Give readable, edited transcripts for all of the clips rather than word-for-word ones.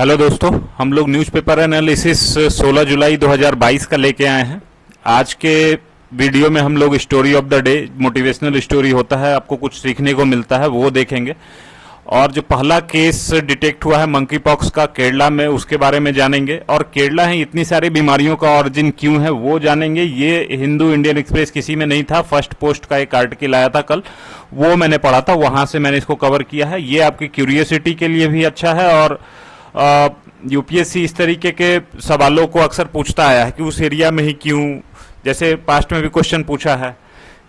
Hello दोस्तों, हम लोग न्यूज़पेपर एनालिसिस 16 जुलाई 2022 का लेके आए हैं। आज के वीडियो में हम लोग story of the day, motivational story होता है, आपको कुछ सीखने को मिलता है, वो देखेंगे। और जो पहला केस डिटेक्ट हुआ है मंकी पॉक्स का केरला में, उसके बारे में जानेंगे। और केरला है इतनी सारी बीमारियों का ऑरिजिन क्यों है वो जानेंगे। ये हिंदू इंडियन एक्सप्रेस किसी में नहीं था, फर्स्ट पोस्ट का एक आर्टिकल आया था कल, वो मैंने पढ़ा था, वहां से मैंने इसको कवर किया है। ये आपकी क्यूरियोसिटी के लिए भी अच्छा है। और यूपीएससी इस तरीके के सवालों को अक्सर पूछता आया है कि उस एरिया में ही क्यों, जैसे पास्ट में भी क्वेश्चन पूछा है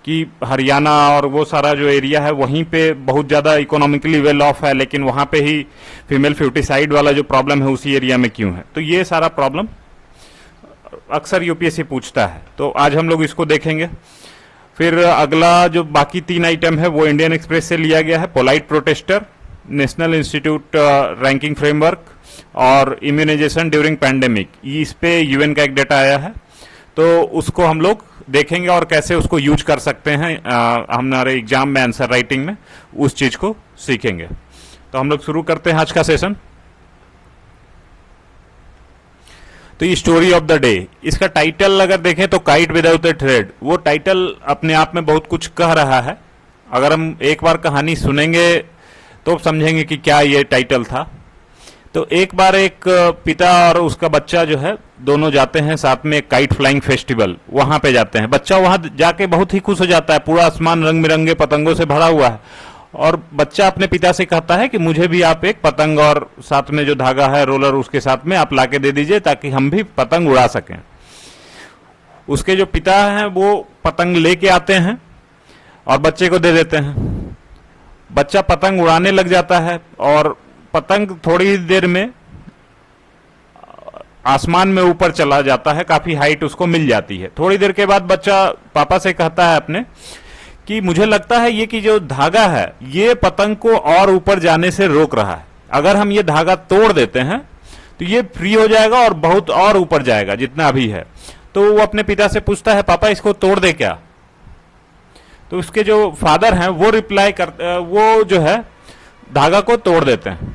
कि हरियाणा और वो सारा जो एरिया है वहीं पे बहुत ज़्यादा इकोनॉमिकली वेल ऑफ है, लेकिन वहाँ पे ही फीमेल फ्यूटिसाइड वाला जो प्रॉब्लम है उसी एरिया में क्यों है। तो ये सारा प्रॉब्लम अक्सर यूपीएससी पूछता है, तो आज हम लोग इसको देखेंगे। फिर अगला जो बाकी 3 आइटम है वो इंडियन एक्सप्रेस से लिया गया है। Polite protester, national institute ranking framework और इम्यूनाइजेशन ड्यूरिंग पैंडेमिक, इस पे यूएन का एक डेटा आया है, तो उसको हम लोग देखेंगे और कैसे उसको यूज कर सकते हैं हमारे एग्जाम में, आंसर राइटिंग में, उस चीज को सीखेंगे। तो हम लोग शुरू करते हैं आज का सेशन। तो ये स्टोरी ऑफ द डे, इसका टाइटल अगर देखें तो काइट विदाउट ए थ्रेड, वो टाइटल अपने आप में बहुत कुछ कह रहा है। अगर हम एक बार कहानी सुनेंगे तो समझेंगे कि क्या ये टाइटल था। तो एक बार एक पिता और उसका बच्चा जो है दोनों जाते हैं साथ में काइट फ्लाइंग फेस्टिवल, वहां पे जाते हैं। बच्चा वहां जाके बहुत ही खुश हो जाता है, पूरा आसमान रंग बिरंगे पतंगों से भरा हुआ है। और बच्चा अपने पिता से कहता है कि मुझे भी आप एक पतंग और साथ में जो धागा है रोलर उसके साथ में आप लाके दे दीजिए ताकि हम भी पतंग उड़ा सकें। उसके जो पिता हैं वो पतंग लेके आते हैं और बच्चे को दे देते हैं। बच्चा पतंग उड़ाने लग जाता है और पतंग थोड़ी देर में आसमान में ऊपर चला जाता है, काफी हाइट उसको मिल जाती है। थोड़ी देर के बाद बच्चा पापा से कहता है अपने कि मुझे लगता है ये कि जो धागा है ये पतंग को और ऊपर जाने से रोक रहा है, अगर हम ये धागा तोड़ देते हैं तो ये फ्री हो जाएगा और बहुत और ऊपर जाएगा जितना अभी है। तो वो अपने पिता से पूछता है पापा इसको तोड़ दे क्या। तो उसके जो फादर हैं वो रिप्लाई करते, वो जो है धागा को तोड़ देते हैं।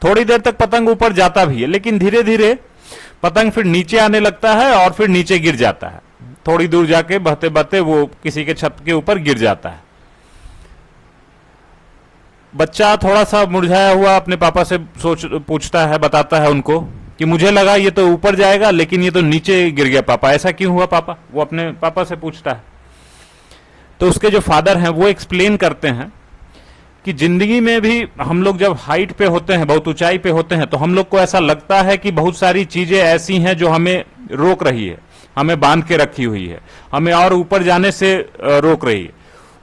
थोड़ी देर तक पतंग ऊपर जाता भी है, लेकिन धीरे धीरे पतंग फिर नीचे आने लगता है और फिर नीचे गिर जाता है। थोड़ी दूर जाके बहते बहते वो किसी के छत के ऊपर गिर जाता है। बच्चा थोड़ा सा मुरझाया हुआ अपने पापा से पूछता है, बताता है उनको कि मुझे लगा ये तो ऊपर जाएगा लेकिन ये तो नीचे गिर गया पापा, ऐसा क्यों हुआ पापा। वो अपने पापा से पूछता है। तो उसके जो फादर हैं वो एक्सप्लेन करते हैं कि जिंदगी में भी हम लोग जब हाइट पे होते हैं, बहुत ऊंचाई पे होते हैं, तो हम लोग को ऐसा लगता है कि बहुत सारी चीजें ऐसी हैं जो हमें रोक रही है, हमें बांध के रखी हुई है, हमें और ऊपर जाने से रोक रही है।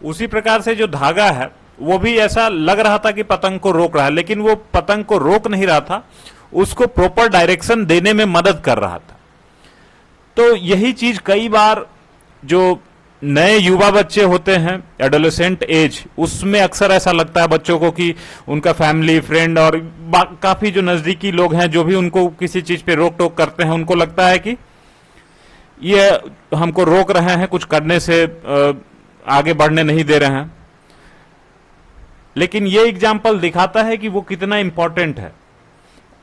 उसी प्रकार से जो धागा है वो भी ऐसा लग रहा था कि पतंग को रोक रहा है, लेकिन वो पतंग को रोक नहीं रहा था, उसको प्रॉपर डायरेक्शन देने में मदद कर रहा था। तो यही चीज कई बार जो नए युवा बच्चे होते हैं, एडोलेसेंट एज, उसमें अक्सर ऐसा लगता है बच्चों को कि उनका फैमिली, फ्रेंड और काफी जो नजदीकी लोग हैं जो भी उनको किसी चीज पे रोक टोक करते हैं, उनको लगता है कि ये हमको रोक रहे हैं, कुछ करने से आगे बढ़ने नहीं दे रहे हैं। लेकिन ये एग्जाम्पल दिखाता है कि वो कितना इंपॉर्टेंट है।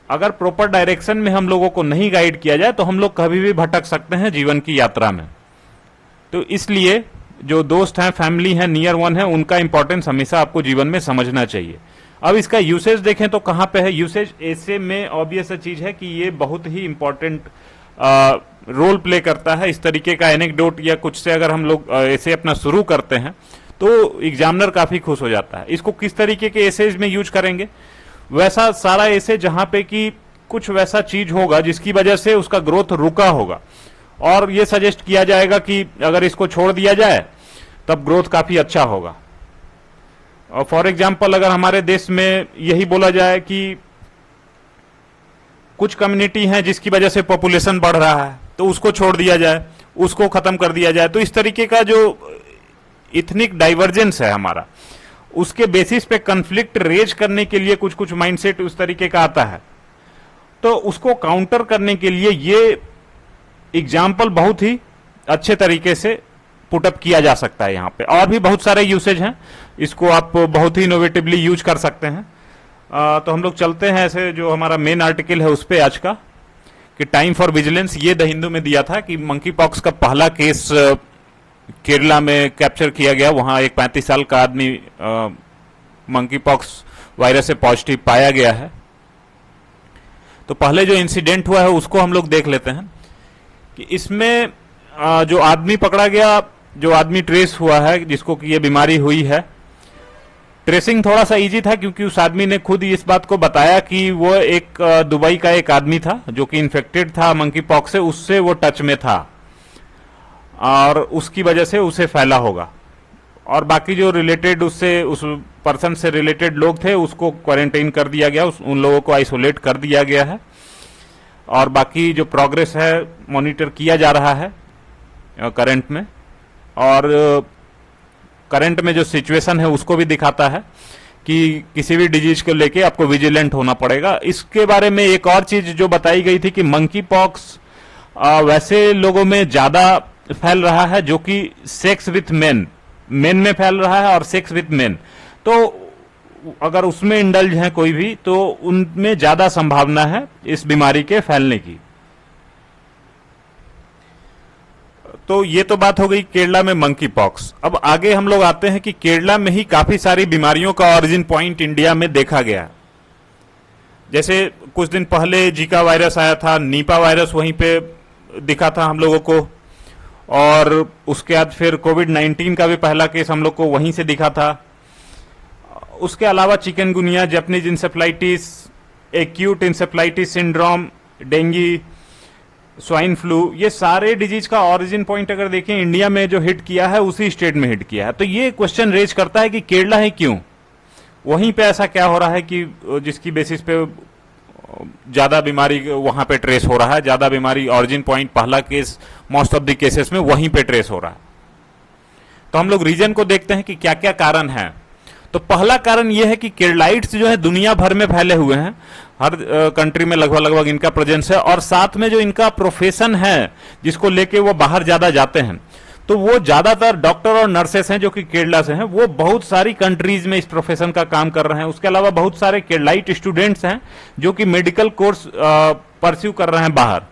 अगर प्रॉपर डायरेक्शन में हम लोगों को नहीं गाइड किया जाए तो हम लोग कभी भी भटक सकते हैं जीवन की यात्रा में। तो इसलिए जो दोस्त हैं, फैमिली हैं, नियर वन है, उनका इंपॉर्टेंस हमेशा आपको जीवन में समझना चाहिए। अब इसका यूसेज देखें तो कहां पे है यूसेज। ऐसे में ऑब्वियस चीज है कि ये बहुत ही इंपॉर्टेंट रोल प्ले करता है। इस तरीके का एनेक्डोट या कुछ से अगर हम लोग ऐसे अपना शुरू करते हैं तो एग्जामिनर काफी खुश हो जाता है। इसको किस तरीके के एसेज में यूज करेंगे, वैसा सारा ऐसे जहां पे कि कुछ वैसा चीज होगा जिसकी वजह से उसका ग्रोथ रुका होगा और ये सजेस्ट किया जाएगा कि अगर इसको छोड़ दिया जाए तब ग्रोथ काफी अच्छा होगा। और फॉर एग्जाम्पल अगर हमारे देश में यही बोला जाए कि कुछ कम्युनिटी है जिसकी वजह से पॉपुलेशन बढ़ रहा है तो उसको छोड़ दिया जाए, उसको खत्म कर दिया जाए, तो इस तरीके का जो इथनिक डाइवर्जेंस है हमारा, उसके बेसिस पे कंफ्लिक्ट रेज करने के लिए कुछ कुछ माइंडसेट उस तरीके का आता है। तो उसको काउंटर करने के लिए ये एग्जाम्पल बहुत ही अच्छे तरीके से पुटअप किया जा सकता है। यहाँ पे और भी बहुत सारे यूसेज हैं, इसको आप बहुत ही इनोवेटिवली यूज कर सकते हैं। तो हम लोग चलते हैं ऐसे, जो हमारा मेन आर्टिकल है उस पे आज का, कि टाइम फॉर विजिलेंस। ये द हिंदू में दिया था कि मंकी पॉक्स का पहला केस केरला में कैप्चर किया गया। वहां एक 35 साल का आदमी मंकी पॉक्स वायरस से पॉजिटिव पाया गया है। तो पहले जो इंसिडेंट हुआ है उसको हम लोग देख लेते हैं कि इसमें जो आदमी पकड़ा गया, जो आदमी ट्रेस हुआ है जिसको कि ये बीमारी हुई है, ट्रेसिंग थोड़ा सा इजी था क्योंकि उस आदमी ने खुद इस बात को बताया कि वो एक दुबई का एक आदमी था जो कि इन्फेक्टेड था मंकी पॉक्स से, उससे वो टच में था और उसकी वजह से उसे फैला होगा। और बाकी जो रिलेटेड उससे, उस पर्सन से रिलेटेड लोग थे, उसको क्वारंटाइन कर दिया गया, उन लोगों को आइसोलेट कर दिया गया है। और बाकी जो प्रोग्रेस है मॉनिटर किया जा रहा है करंट में, और करंट में जो सिचुएशन है उसको भी दिखाता है कि किसी भी डिजीज को लेके आपको विजिलेंट होना पड़ेगा। इसके बारे में एक और चीज जो बताई गई थी कि मंकी पॉक्स वैसे लोगों में ज्यादा फैल रहा है जो कि सेक्स विथ मेन में फैल रहा है, और सेक्स विथ मेन, तो अगर उसमें इंडल्ज है कोई भी तो उनमें ज्यादा संभावना है इस बीमारी के फैलने की। तो ये तो बात हो गई केरला में मंकी पॉक्स। अब आगे हम लोग आते हैं कि केरला में ही काफी सारी बीमारियों का ओरिजिन पॉइंट इंडिया में देखा गया। जैसे कुछ दिन पहले जीका वायरस आया था, नीपा वायरस वहीं पे दिखा था हम लोगों को, और उसके बाद फिर कोविड-19 का भी पहला केस हम लोग को वहीं से दिखा था। उसके अलावा chikungunya, Japanese encephalitis, acute encephalitis syndrome, dengue, swine flu, ये सारे डिजीज का ओरिजिन पॉइंट अगर देखें इंडिया में जो हिट किया है उसी स्टेट में हिट किया है। तो ये क्वेश्चन रेज करता है कि केरला है क्यों, वहीं पे ऐसा क्या हो रहा है कि जिसकी बेसिस पे ज्यादा बीमारी वहां पे ट्रेस हो रहा है, ज्यादा बीमारी ओरिजिन पॉइंट पहला case most of the cases में वहीं पे ट्रेस हो रहा है। तो हम लोग रीजन को देखते हैं कि क्या क्या कारण है। तो पहला कारण यह है कि केरलाइट्स जो है दुनिया भर में फैले हुए हैं, हर कंट्री में लगभग इनका प्रेजेंस है, और साथ में जो इनका प्रोफेशन है जिसको लेके वो बाहर ज्यादा जाते हैं, तो वो ज्यादातर डॉक्टर और नर्सेस हैं जो कि केरला से हैं, वो बहुत सारी कंट्रीज में इस प्रोफेशन का काम कर रहे हैं। उसके अलावा बहुत सारे केरलाइट स्टूडेंट्स हैं जो कि मेडिकल कोर्स परस्यू कर रहे हैं बाहर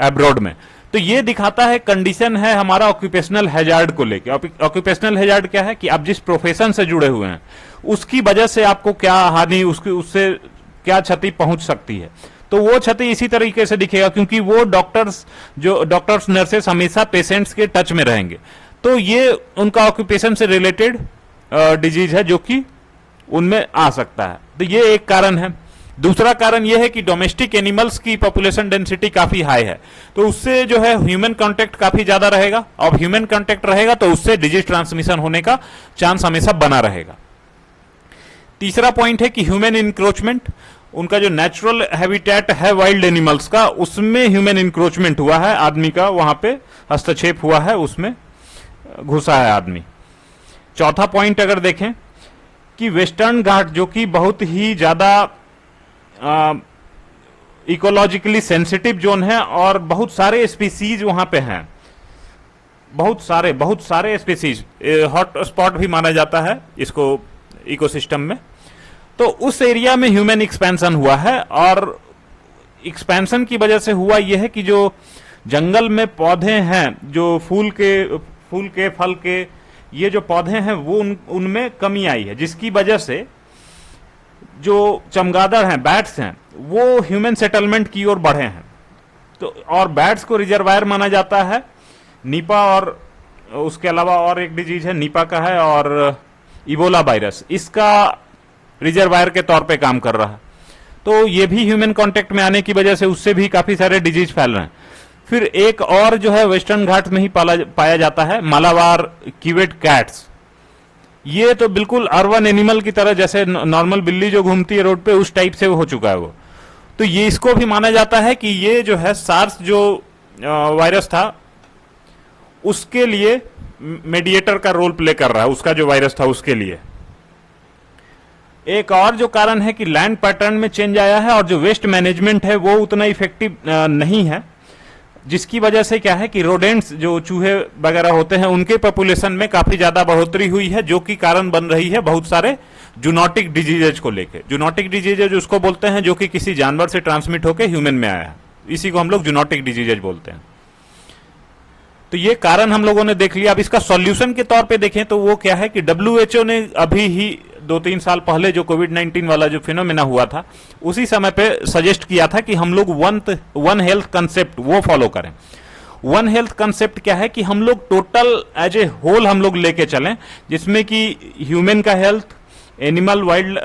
एब्रॉड में। तो ये दिखाता है कंडीशन है हमारा ऑक्यूपेशनल हैजार्ड को लेके। ऑक्यूपेशनल हैजार्ड क्या है कि आप जिस प्रोफेशन से जुड़े हुए हैं उसकी वजह से आपको क्या हानि, उससे क्या क्षति पहुंच सकती है। तो वो क्षति इसी तरीके से दिखेगा क्योंकि वो डॉक्टर्स नर्सेस हमेशा पेशेंट्स के टच में रहेंगे, तो ये उनका ऑक्यूपेशन से रिलेटेड डिजीज है जो कि उनमें आ सकता है। तो ये एक कारण है। दूसरा कारण यह है कि डोमेस्टिक एनिमल्स की पॉपुलेशन डेंसिटी काफी हाई है, तो उससे जो है ह्यूमन कांटेक्ट काफी ज्यादा रहेगा, और ह्यूमन कांटेक्ट रहेगा तो उससे डिजीज ट्रांसमिशन होने का चांस हमेशा बना रहेगा। तीसरा पॉइंट है कि ह्यूमन इंक्रोचमेंट, उनका जो नेचुरल हैबिटेट है वाइल्ड एनिमल्स का, उसमें ह्यूमन इंक्रोचमेंट हुआ है, आदमी का वहां पे हस्तक्षेप हुआ है, उसमें घुसा है आदमी। चौथा पॉइंट अगर देखें कि वेस्टर्न घाट जो कि बहुत ही ज्यादा इकोलॉजिकली सेंसिटिव जोन है और बहुत सारे स्पीसीज वहां पे हैं, बहुत सारे स्पीसीज, हॉट स्पॉट भी माना जाता है इसको इकोसिस्टम में। तो उस एरिया में ह्यूमन एक्सपेंशन हुआ है, और एक्सपेंशन की वजह से हुआ यह है कि जो जंगल में पौधे हैं, जो फूल के फल के ये जो पौधे हैं वो उनमें कमी आई है, जिसकी वजह से जो चमगादड़ हैं, बैट्स हैं, वो ह्यूमन सेटलमेंट की ओर बढ़े हैं। तो और बैट्स को रिजर्वायर माना जाता है नीपा, और उसके अलावा और एक डिजीज है नीपा का है, और इबोला वायरस इसका रिजर्वायर के तौर पे काम कर रहा है। तो ये भी ह्यूमन कांटेक्ट में आने की वजह से उससे भी काफी सारे डिजीज फैल रहे हैं। फिर एक और जो है वेस्टर्न घाट में ही पाया जाता है मालाबार कीवेट कैट्स। ये तो बिल्कुल अर्बन एनिमल की तरह, जैसे नॉर्मल बिल्ली जो घूमती है रोड पे उस टाइप से हो चुका है वो। तो ये इसको भी माना जाता है कि ये जो है सार्स जो वायरस था उसके लिए मेडिएटर का रोल प्ले कर रहा है, उसका जो वायरस था उसके लिए। एक और जो कारण है कि लैंड पैटर्न में चेंज आया है, और जो वेस्ट मैनेजमेंट है वो उतना इफेक्टिव नहीं है। जिसकी वजह से क्या है कि रोडेंट्स जो चूहे वगैरह होते हैं उनके पॉपुलेशन में काफी ज्यादा बढ़ोतरी हुई है, जो कि कारण बन रही है बहुत सारे जूनोटिक डिजीजेज को लेके। जूनोटिक डिजीजेज उसको बोलते हैं जो कि किसी जानवर से ट्रांसमिट होकर ह्यूमन में आया है, इसी को हम लोग जूनोटिक डिजीजेज बोलते हैं। तो ये कारण हम लोगों ने देख लिया। अब इसका सॉल्यूशन के तौर पे देखें तो वो क्या है कि डब्ल्यूएचओ ने अभी ही 2-3 साल पहले जो कोविड-19 वाला जो फिनोमेना हुआ था उसी समय पे सजेस्ट किया था कि हम लोग वन हेल्थ कंसेप्ट वो फॉलो करें। वन हेल्थ कंसेप्ट क्या है कि हम लोग टोटल एज ए होल हम लोग लेके चलें, जिसमें कि ह्यूमन का health, animal wild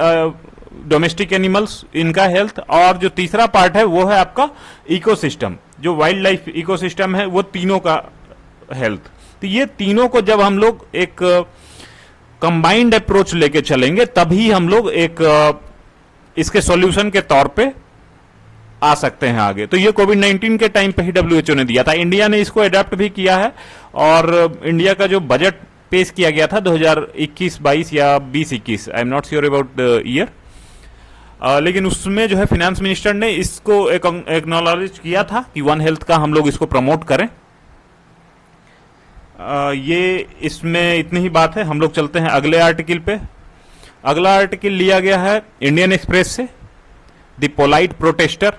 domestic animals इनका हेल्थ, और जो तीसरा पार्ट है वो है आपका इकोसिस्टम, जो वाइल्ड लाइफ इकोसिस्टम है वो तीनों का हेल्थ। तो ये तीनों को जब हम लोग एक कंबाइंड अप्रोच लेके चलेंगे तभी हम लोग एक इसके सॉल्यूशन के तौर पे आ सकते हैं आगे। तो ये कोविड-19 के टाइम पे ही डब्ल्यूएचओ ने दिया था, इंडिया ने इसको अडॉप्ट भी किया है, और इंडिया का जो बजट पेश किया गया था 2021-22 या 20-21, I am not sure about the year, लेकिन उसमें जो है फिनेंस मिनिस्टर ने इसको एक्नॉलेज किया था कि वन हेल्थ का हम लोग इसको प्रमोट करें। ये इसमें इतनी ही बात है। हम लोग चलते हैं अगले आर्टिकल पे। अगला आर्टिकल लिया गया है इंडियन एक्सप्रेस से, द पोलाइट प्रोटेस्टर,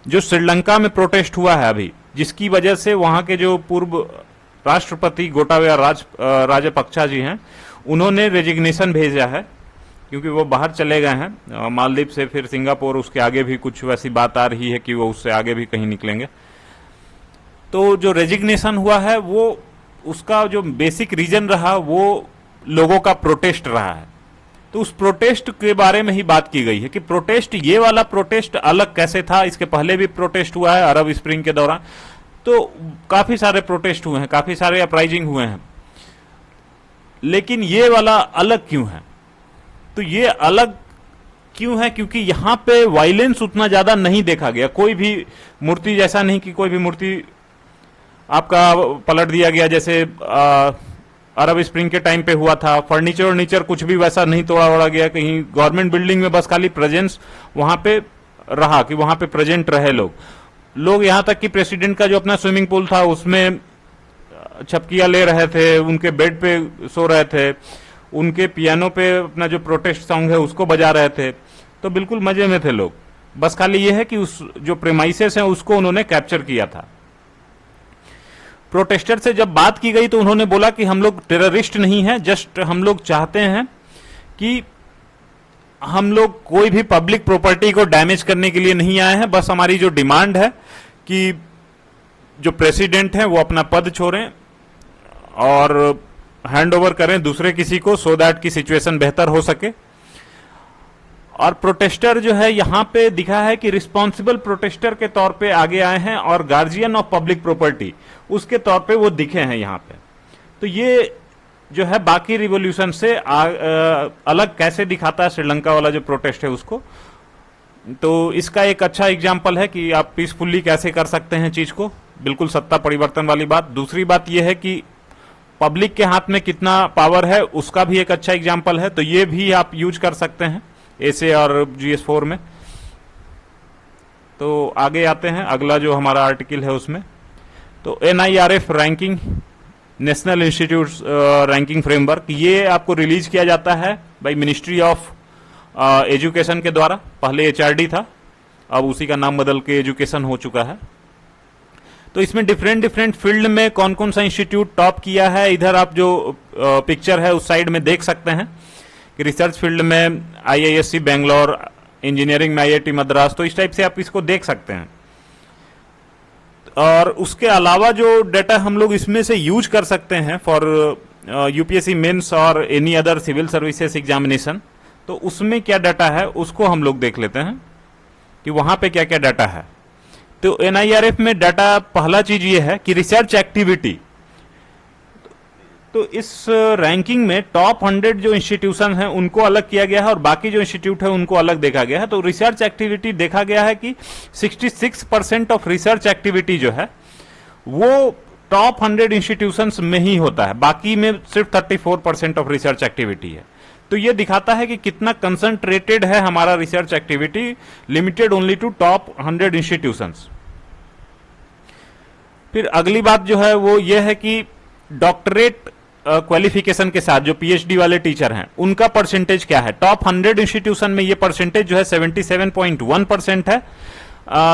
जो श्रीलंका में प्रोटेस्ट हुआ है अभी, जिसकी वजह से वहां के जो पूर्व राष्ट्रपति गोटाबया राजपक्षा जी हैं उन्होंने रेजिग्नेशन भेजा है, क्योंकि वो बाहर चले गए हैं मालदीव से, फिर सिंगापुर, उसके आगे भी कुछ वैसी बात आ रही है कि वो उससे आगे भी कहीं निकलेंगे। तो जो रेजिग्नेशन हुआ है वो उसका जो बेसिक रीजन रहा वो लोगों का प्रोटेस्ट रहा है। तो उस प्रोटेस्ट के बारे में ही बात की गई है कि प्रोटेस्ट, ये वाला प्रोटेस्ट अलग कैसे था, इसके पहले भी प्रोटेस्ट हुआ है अरब स्प्रिंग के दौरान, तो काफी सारे प्रोटेस्ट हुए हैं, काफी सारे अपराइजिंग हुए हैं, लेकिन ये वाला अलग क्यों है? तो ये अलग क्यों है? क्योंकि यहां पे वायलेंस उतना ज्यादा नहीं देखा गया। कोई भी मूर्ति, जैसा नहीं कि कोई भी मूर्ति आपका पलट दिया गया जैसे अरब स्प्रिंग के टाइम पे हुआ था। फर्नीचर कुछ भी वैसा नहीं तोड़ा ओड़ा गया कहीं। गवर्नमेंट बिल्डिंग में बस खाली प्रेजेंस वहां पे रहा कि वहां पे प्रेजेंट रहे लोग यहां तक कि प्रेसिडेंट का जो अपना स्विमिंग पूल था उसमें छपकियां ले रहे थे, उनके बेड पे सो रहे थे, उनके पियानो पे अपना जो प्रोटेस्ट सॉन्ग है उसको बजा रहे थे। तो बिल्कुल मजे में थे लोग। बस खाली ये है कि उस जो प्रेमाइसेस हैं उसको उन्होंने कैप्चर किया था। प्रोटेस्टर से जब बात की गई तो उन्होंने बोला कि हम लोग टेररिस्ट नहीं हैं, जस्ट हम लोग चाहते हैं कि हम लोग कोई भी पब्लिक प्रॉपर्टी को डैमेज करने के लिए नहीं आए हैं। बस हमारी जो डिमांड है कि जो प्रेसिडेंट हैं वो अपना पद छोड़ें और हैंड ओवर करें दूसरे किसी को, सो दैट की सिचुएशन बेहतर हो सके। और प्रोटेस्टर जो है यहां पे दिखा है कि रिस्पॉन्सिबल प्रोटेस्टर के तौर पे आगे आए हैं और गार्जियन ऑफ पब्लिक प्रॉपर्टी उसके तौर पे वो दिखे हैं यहां पे। तो ये जो है बाकी रिवॉल्यूशन से अलग कैसे दिखाता है श्रीलंका वाला जो प्रोटेस्ट है उसको। तो इसका एक अच्छा एग्जाम्पल है कि आप पीसफुली कैसे कर सकते हैं चीज को, बिल्कुल सत्ता परिवर्तन वाली बात। दूसरी बात यह है कि पब्लिक के हाथ में कितना पावर है उसका भी एक अच्छा एग्जाम्पल है। तो ये भी आप यूज कर सकते हैं एसे और GS4 में। तो आगे आते हैं, अगला जो हमारा आर्टिकल है उसमें तो NIRF ranking, national institute ranking framework, ये आपको रिलीज किया जाता है बाय मिनिस्ट्री ऑफ एजुकेशन के द्वारा। पहले HRD था, अब उसी का नाम बदल के एजुकेशन हो चुका है। तो इसमें डिफरेंट फील्ड में कौन कौन सा इंस्टीट्यूट टॉप किया है, इधर आप जो पिक्चर है उस साइड में देख सकते हैं कि रिसर्च फील्ड में IISc बेंगलोर, इंजीनियरिंग में IIT मद्रास, तो इस टाइप से आप इसको देख सकते हैं। और उसके अलावा जो डाटा हम लोग इसमें से यूज कर सकते हैं फॉर UPSC मेंस और any other civil services examination, तो उसमें क्या डाटा है उसको हम लोग देख लेते हैं कि वहां पे क्या क्या डाटा है। तो NIRF में डाटा, पहला चीज ये है कि रिसर्च एक्टिविटी। तो इस रैंकिंग में टॉप 100 जो इंस्टीट्यूशन हैं उनको अलग किया गया है और बाकी जो इंस्टीट्यूट है उनको अलग देखा गया है। तो रिसर्च एक्टिविटी देखा गया है कि 66% ऑफ रिसर्च एक्टिविटी जो है वो टॉप 100 इंस्टीट्यूशंस में ही होता है, बाकी में सिर्फ 34% ऑफ रिसर्च एक्टिविटी है। तो ये दिखाता है कि कितना कंसंट्रेटेड है हमारा research activity, limited only to top 100 institutions. फिर अगली बात जो है वो ये है कि डॉक्टरेट क्वालिफिकेशन के साथ जो पीएचडी वाले टीचर हैं उनका परसेंटेज क्या है। टॉप 100 इंस्टीट्यूशन में ये परसेंटेज जो है 77.1% है,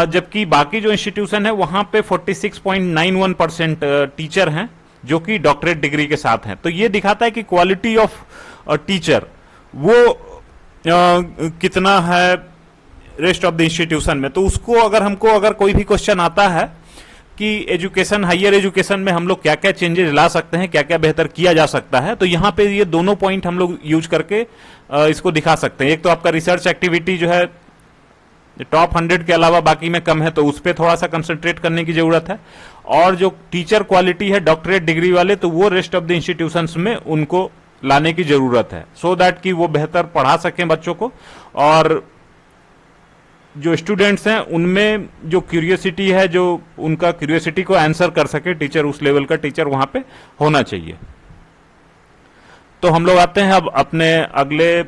जबकि बाकी जो इंस्टीट्यूशन है वहां पे 46.91% टीचर हैं जो कि डॉक्टरेट डिग्री के साथ हैं। तो ये दिखाता है कि क्वालिटी ऑफ टीचर वो कितना है रेस्ट ऑफ द इंस्टीट्यूशन में। तो उसको अगर हमको अगर कोई भी क्वेश्चन आता है कि एजुकेशन, हायर एजुकेशन में हम लोग क्या क्या चेंजेस ला सकते हैं, क्या क्या बेहतर किया जा सकता है, तो यहाँ पे ये दोनों पॉइंट हम लोग यूज करके इसको दिखा सकते हैं। एक तो आपका रिसर्च एक्टिविटी जो है टॉप 100 के अलावा बाकी में कम है, तो उस पर थोड़ा सा कंसंट्रेट करने की जरूरत है। और जो टीचर क्वालिटी है डॉक्टरेट डिग्री वाले, तो वो रेस्ट ऑफ द इंस्टीट्यूशंस में उनको लाने की जरूरत है, सो दैट कि वो बेहतर पढ़ा सकें बच्चों को, और जो स्टूडेंट्स हैं उनमें जो क्यूरियोसिटी है, जो उनका क्यूरियोसिटी को आंसर कर सके टीचर, उस लेवल का टीचर वहां पे होना चाहिए। तो हम लोग आते हैं अब अपने अगले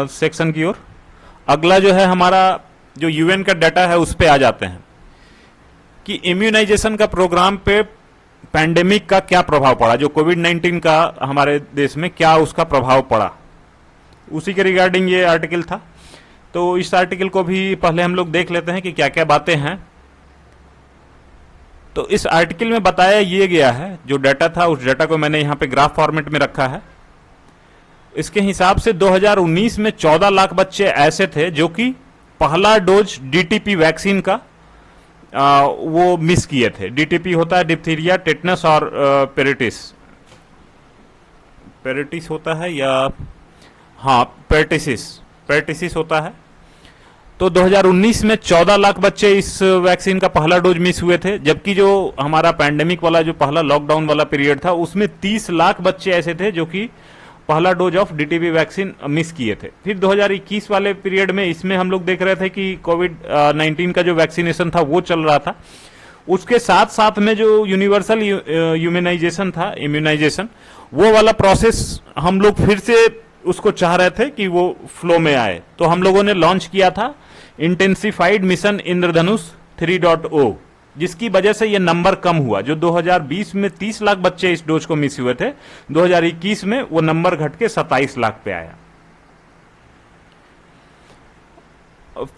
सेक्शन की ओर। अगला जो है हमारा जो यूएन का डाटा है उस पे आ जाते हैं कि इम्यूनाइजेशन का प्रोग्राम पे पैंडेमिक का क्या प्रभाव पड़ा, जो कोविड-19 का हमारे देश में क्या उसका प्रभाव पड़ा, उसी के रिगार्डिंग ये आर्टिकल था। तो इस आर्टिकल को भी पहले हम लोग देख लेते हैं कि क्या क्या बातें हैं। तो इस आर्टिकल में बताया ये गया है, जो डाटा था उस डाटा को मैंने यहां पे ग्राफ फॉर्मेट में रखा है। इसके हिसाब से 2019 में 14 लाख बच्चे ऐसे थे जो कि पहला डोज डीटीपी वैक्सीन का वो मिस किए थे। डीटीपी होता है डिप्थीरिया, टेटनस और पेरिटिस होता है, या हाँ पेर्टिसिस होता है। तो 2019 में 14 लाख बच्चे इस वैक्सीन का पहला डोज मिस हुए थे, जबकि जो हमारा पैंडेमिक वाला जो पहला लॉकडाउन वाला पीरियड था उसमें 30 लाख बच्चे ऐसे थे जो कि पहला dose of DTP vaccine miss किए थे। फिर 2021 वाले पीरियड में इसमें हम लोग देख रहे थे कि कोविड-19 का जो वैक्सीनेशन था वो चल रहा था। उसके साथ साथ में जो यूनिवर्सल इम्यूनाइजेशन वो वाला प्रोसेस हम लोग फिर से उसको चाह रहे थे कि वो फ्लो में आए। तो हम लोगों ने लॉन्च किया था इंटेंसिफाइड मिशन इंद्रधनुष 3.0, जिसकी वजह से ये नंबर कम हुआ। जो 2020 में 30 लाख बच्चे इस डोज को मिस हुए थे, 2021 में वो नंबर घट के 27 लाख पे आया।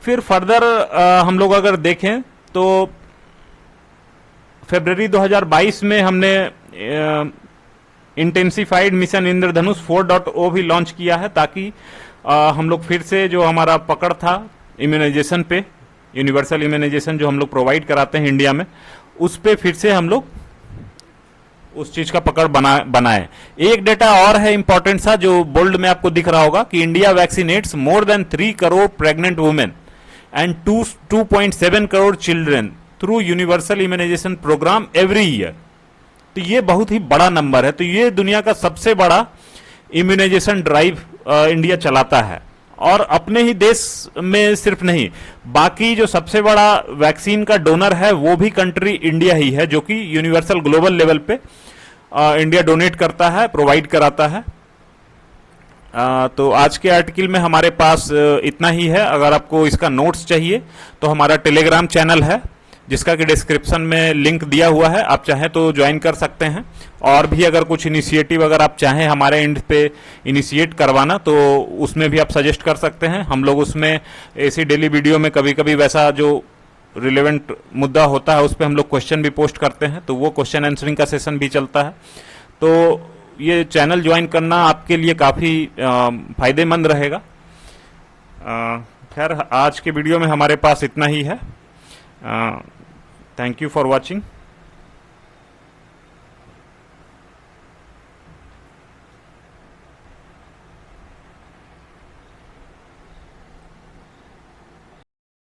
फिर फर्दर हम लोग अगर देखें तो फरवरी 2022 में हमने इंटेंसिफाइड मिशन इंद्रधनुष 4.0 भी लॉन्च किया है, ताकि हम लोग फिर से जो हमारा पकड़ था इम्यूनाइजेशन पे, यूनिवर्सल इम्यूनाइजेशन जो हम लोग प्रोवाइड कराते हैं इंडिया में, उस पे फिर से हम लोग उस चीज का पकड़ बनाए। एक डेटा और है इंपॉर्टेंट सा, जो बोल्ड में आपको दिख रहा होगा कि India vaccinates more than 3 crore pregnant women and 2.7 crore children through universal immunization programme every year. तो ये बहुत ही बड़ा नंबर है। तो ये दुनिया का सबसे बड़ा इम्यूनाइजेशन ड्राइव इंडिया चलाता है, और अपने ही देश में सिर्फ नहीं, बाकी जो सबसे बड़ा वैक्सीन का डोनर है वो भी कंट्री इंडिया ही है, जो कि यूनिवर्सल ग्लोबल लेवल पे इंडिया डोनेट करता है, प्रोवाइड कराता है। तो आज के आर्टिकल में हमारे पास इतना ही है। अगर आपको इसका नोट्स चाहिए तो हमारा टेलीग्राम चैनल है, जिसका कि डिस्क्रिप्शन में लिंक दिया हुआ है, आप चाहें तो ज्वाइन कर सकते हैं। और भी अगर कुछ इनिशिएटिव अगर आप चाहें हमारे एंड पे इनिशिएट करवाना, तो उसमें भी आप सजेस्ट कर सकते हैं। हम लोग उसमें ऐसी डेली वीडियो में कभी कभी वैसा जो रिलेवेंट मुद्दा होता है उस पर हम लोग क्वेश्चन भी पोस्ट करते हैं, तो वो क्वेश्चन आंसरिंग का सेशन भी चलता है। तो ये चैनल ज्वाइन करना आपके लिए काफ़ी फायदेमंद रहेगा। खैर आज के वीडियो में हमारे पास इतना ही है। Thank you for watching.